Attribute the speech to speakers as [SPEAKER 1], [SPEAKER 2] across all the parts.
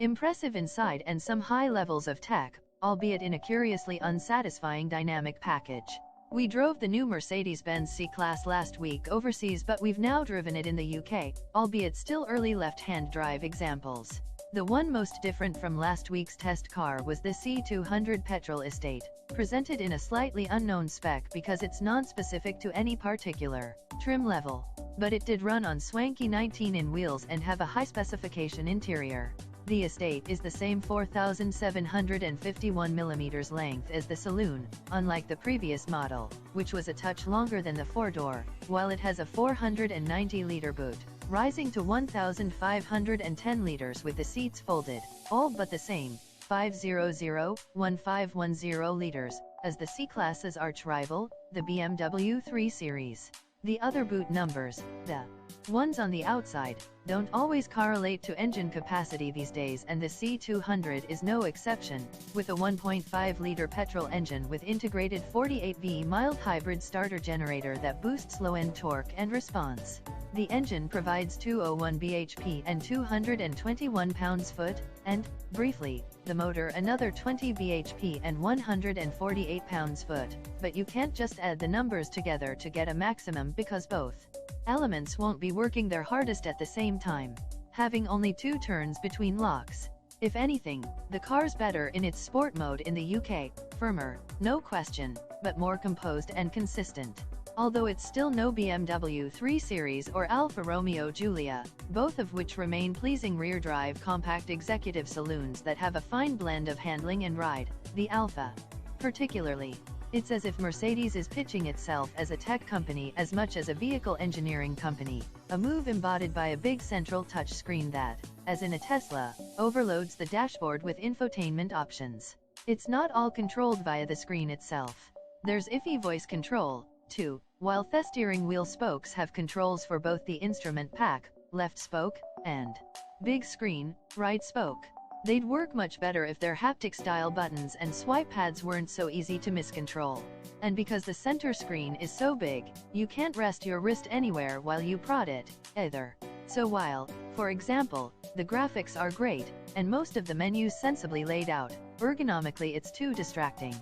[SPEAKER 1] Impressive inside and some high levels of tech, albeit in a curiously unsatisfying dynamic package. We drove the new Mercedes-Benz C-Class last week overseas, but we've now driven it in the UK, albeit still early left-hand drive examples. The one most different from last week's test car was the C200 Petrol Estate, presented in a slightly unknown spec because it's non-specific to any particular trim level. But it did run on swanky 19-in wheels and have a high-specification interior. The Estate is the same 4,751 mm length as the saloon, unlike the previous model, which was a touch longer than the four-door, while it has a 490-liter boot, rising to 1,510 liters with the seats folded, all but the same, 500-1510 liters, as the C-Class's arch-rival, the BMW 3 Series. The other boot numbers, the ones on the outside, don't always correlate to engine capacity these days, and the C200 is no exception, with a 1.5-liter petrol engine with integrated 48V mild hybrid starter generator that boosts low-end torque and response. The engine provides 201 bhp and 221 pounds-foot, and, briefly, the motor another 20 bhp and 148 pounds-foot, but you can't just add the numbers together to get a maximum because both elements won't be working their hardest at the same time, having only 2 turns between locks. If anything, the car's better in its sport mode in the UK, firmer, no question, but more composed and consistent. Although it's still no BMW 3 Series or Alfa Romeo Giulia, both of which remain pleasing rear-drive compact executive saloons that have a fine blend of handling and ride, the Alfa. Particularly, it's as if Mercedes is pitching itself as a tech company as much as a vehicle engineering company, a move embodied by a big central touchscreen that, as in a Tesla, overloads the dashboard with infotainment options. It's not all controlled via the screen itself. There's iffy voice control, too, while the steering wheel spokes have controls for both the instrument pack, left spoke, and big screen, right spoke. They'd work much better if their haptic-style buttons and swipe pads weren't so easy to miscontrol. And because the center screen is so big, you can't rest your wrist anywhere while you prod it, either. So while, for example, the graphics are great, and most of the menus sensibly laid out, ergonomically it's too distracting.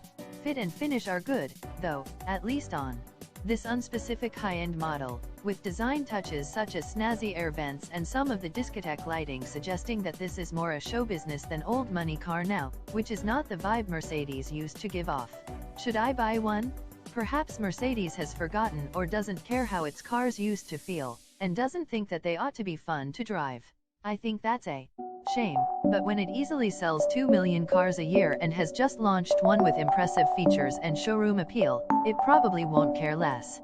[SPEAKER 1] Fit and finish are good, though, at least on this unspecific high-end model, with design touches such as snazzy air vents and some of the discotheque lighting suggesting that this is more a show business than old money car now, which is not the vibe Mercedes used to give off. Should I buy one? Perhaps Mercedes has forgotten or doesn't care how its cars used to feel, and doesn't think that they ought to be fun to drive. I think that's a shame, but when it easily sells 2 million cars a year and has just launched one with impressive features and showroom appeal, it probably won't care less.